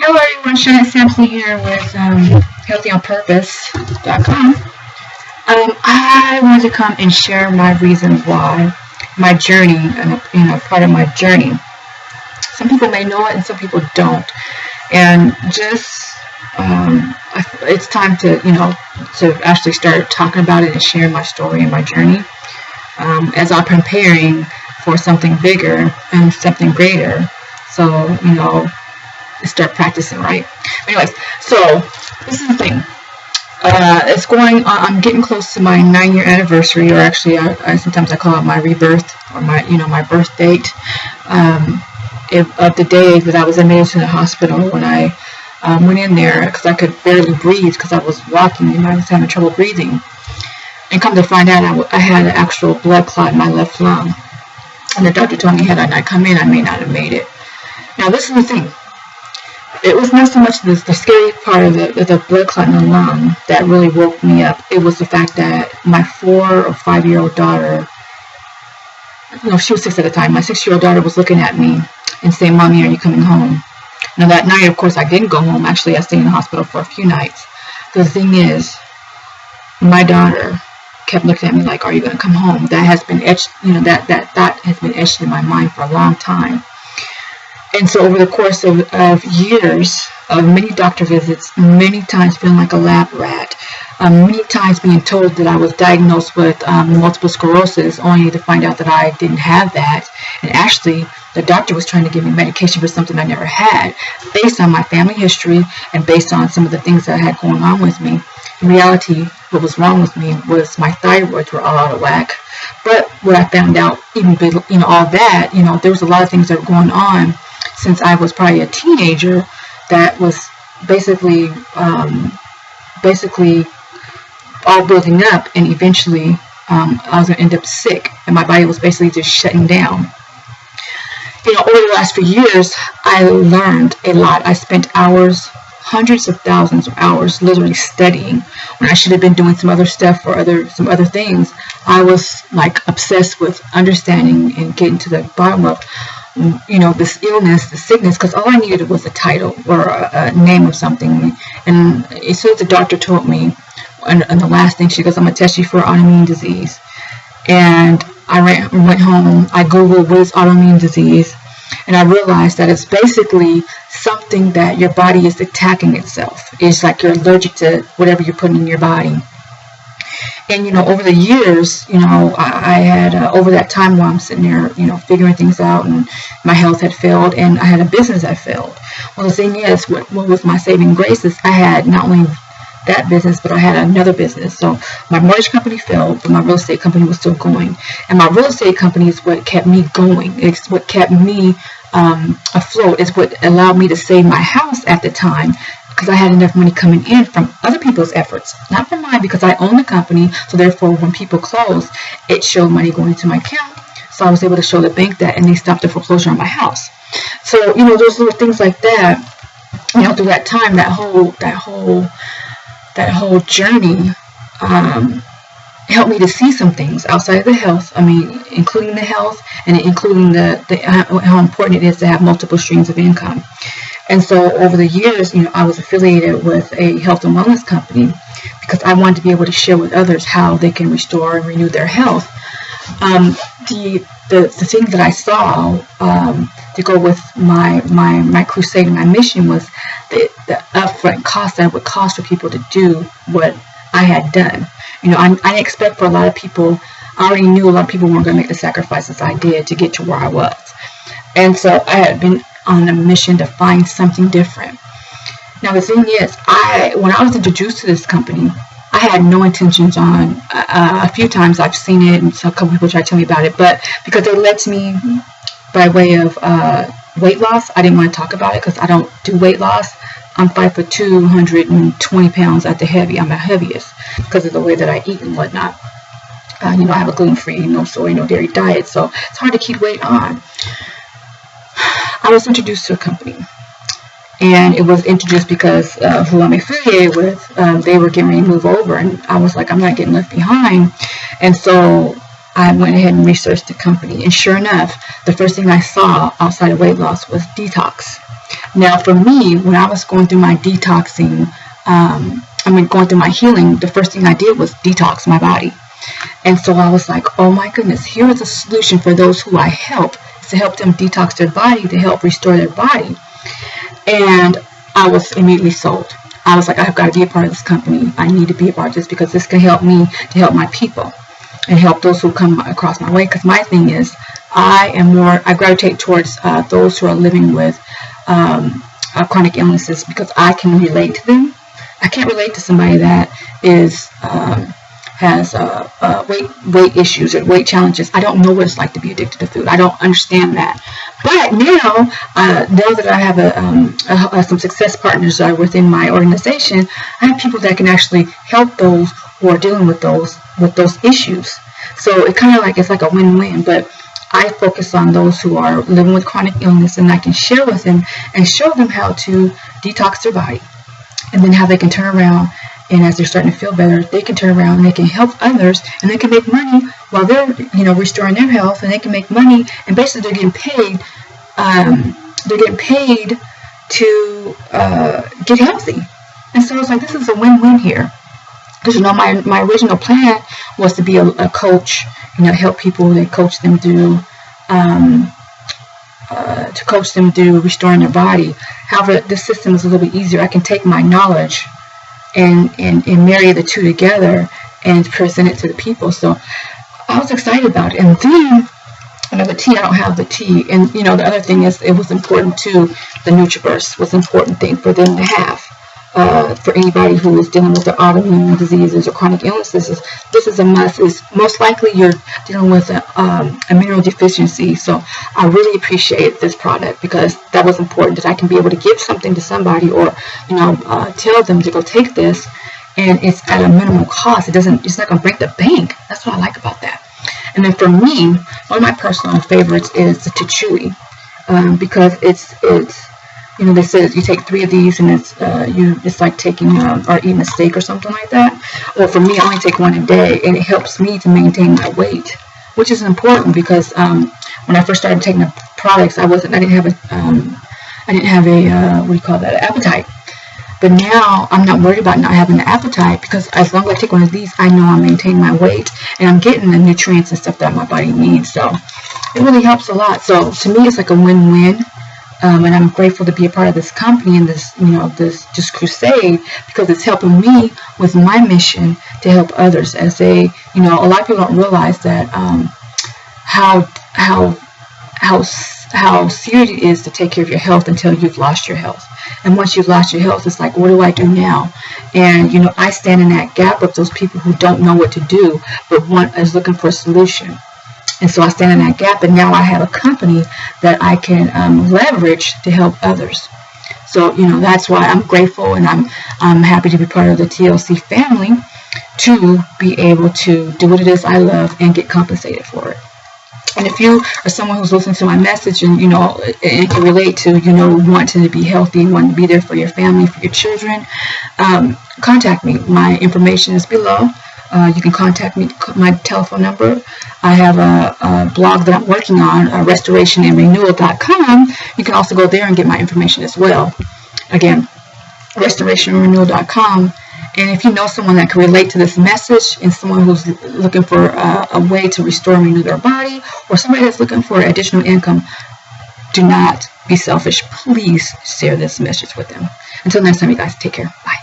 Hello everyone, Shannon Sampson here with HealthyOnPurpose.com. I wanted to come and share my reasons why, my journey, and part of my journey. Some people may know it and some people don't. And just, it's time to actually start talking about it and sharing my story and my journey as I'm preparing for something bigger and something greater. So, start practicing, right? Anyways, so this is the thing. It's going on. I'm getting close to my 9-year anniversary, or actually, I sometimes I call it my rebirth, or my birth date of the day that I was admitted to the hospital when I went in there because I could barely breathe because I was walking and I was having trouble breathing. And come to find out, I had an actual blood clot in my left lung, and the doctor told me had I not come in, I may not have made it. Now, this is the thing. It was not so much the scary part of the blood clot in the lung that really woke me up. It was the fact that my 4 or 5-year-old daughter, she was 6 at the time, my 6-year-old daughter was looking at me and saying, "Mommy, are you coming home?" Now that night, of course, I didn't go home. Actually, I stayed in the hospital for a few nights. The thing is, my daughter kept looking at me like, "Are you going to come home?" That has been etched, that thought has been etched in my mind for a long time. And so over the course of years, of many doctor visits, many times feeling like a lab rat, many times being told that I was diagnosed with multiple sclerosis, only to find out that I didn't have that. And actually, the doctor was trying to give me medication for something I never had, based on my family history and based on some of the things that I had going on with me. In reality, what was wrong with me was my thyroids were all out of whack. But what I found out, even all that, there was a lot of things that were going on since I was probably a teenager that was basically all building up, and eventually I was going to end up sick, and my body was basically just shutting down. Over the last few years, I learned a lot. I spent hours, hundreds of thousands of hours, literally studying when I should have been doing some other stuff or some other things. I was like obsessed with understanding and getting to the bottom of this illness, the sickness, because all I needed was a title or a name of something. And as soon as the doctor told me, and the last thing, she goes, "I'm going to test you for autoimmune disease." And I went home, I Googled what is autoimmune disease, and I realized that it's basically something that your body is attacking itself. It's like you're allergic to whatever you're putting in your body. And, over the years, I had, over that time while I'm sitting there, figuring things out, and my health had failed, and I had a business that failed. Well, the thing is, what was my saving grace is I had not only that business, but I had another business. So my mortgage company failed, but my real estate company was still going. And my real estate company is what kept me going. It's what kept me afloat. It's what allowed me to save my house at the time, because I had enough money coming in from other people's efforts, not from mine, because I own the company. So therefore, when people closed, it showed money going into my account. So I was able to show the bank that, and they stopped the foreclosure on my house. So, those little things like that, through that time, that whole journey helped me to see some things outside of the health. I mean, including the health and including how important it is to have multiple streams of income. And so over the years, I was affiliated with a health and wellness company because I wanted to be able to share with others how they can restore and renew their health. The thing that I saw to go with my crusade and my mission was the upfront cost that it would cost for people to do what I had done. I didn't expect for a lot of people. I already knew a lot of people weren't going to make the sacrifices I did to get to where I was. And so I had been on a mission to find something different. Now the thing is, when I was introduced to this company, I had no intentions on, a few times I've seen it, and so a couple people tried to tell me about it, but because they led to me by way of weight loss, I didn't want to talk about it because I don't do weight loss. I'm 5'2", 120 pounds at the heavy. I'm the heaviest because of the way that I eat and whatnot. I have a gluten-free, no soy, no dairy diet, so it's hard to keep weight on. I was introduced to a company, and it was introduced because who I'm affiliated with, they were getting ready to move over, and I was like, I'm not getting left behind. And so I went ahead and researched the company, and sure enough, the first thing I saw outside of weight loss was detox. Now, for me, when I was going through my detoxing, going through my healing, the first thing I did was detox my body. And so I was like, oh my goodness, here is a solution for those who I help, to help them detox their body, to help restore their body. And I was immediately sold. I was like, I've got to be a part of this company. I need to be a part of this because this can help me to help my people and help those who come across my way. Because my thing is, I gravitate towards those who are living with chronic illnesses because I can relate to them. I can't relate to somebody that has weight issues or weight challenges. I don't know what it's like to be addicted to food. I don't understand that. But now that I have some success partners within my organization, I have people that can actually help those who are dealing with those issues. So it's like a win-win. But I focus on those who are living with chronic illness, and I can share with them and show them how to detox their body, and then how they can turn around, and as they're starting to feel better, they can turn around and they can help others, and they can make money while they're restoring their health, and they can make money, and basically they're getting paid. They're getting paid to get healthy, and so it's like this is a win-win here. Because my original plan was to be a coach, help people, and coach them through restoring their body. However, this system is a little bit easier. I can take my knowledge and marry the two together and present it to the people. So I was excited about it. And then the tea, I don't have the tea. And the other thing is, it was important too. The NutriBurst was an important thing for them to have. For anybody who is dealing with the autoimmune diseases or chronic illnesses, this is a must. Is most likely you're dealing with a mineral deficiency. So I really appreciate this product because that was important, that I can be able to give something to somebody, or tell them to go take this, and it's at a minimal cost. It's not going to break the bank. That's what I like about that. And then for me, one of my personal favorites is the Tatchui, because it's they said you take 3 of these and it's like taking or eating a steak or something like that. Well, for me, I only take 1 a day, and it helps me to maintain my weight, which is important because when I first started taking the products, I didn't have a appetite. But now I'm not worried about not having the appetite, because as long as I take 1 of these, I know I'm maintaining my weight and I'm getting the nutrients and stuff that my body needs. So it really helps a lot. So to me, it's like a win-win. And I'm grateful to be a part of this company and this crusade, because it's helping me with my mission to help others. As a lot of people don't realize that how serious it is to take care of your health until you've lost your health. And once you've lost your health, it's like, what do I do now? And I stand in that gap of those people who don't know what to do, but is looking for a solution. And so I stand in that gap, and now I have a company that I can leverage to help others. So, that's why I'm grateful, and I'm happy to be part of the TLC family, to be able to do what it is I love and get compensated for it. And if you are someone who's listening to my message and, and can relate to, wanting to be healthy, wanting to be there for your family, for your children, contact me. My information is below. You can contact me, my telephone number. I have a blog that I'm working on, restorationandrenewal.com. You can also go there and get my information as well. Again, restorationandrenewal.com. And if you know someone that can relate to this message, and someone who's looking for a way to restore and renew their body, or somebody that's looking for additional income, do not be selfish. Please share this message with them. Until next time, you guys, take care. Bye.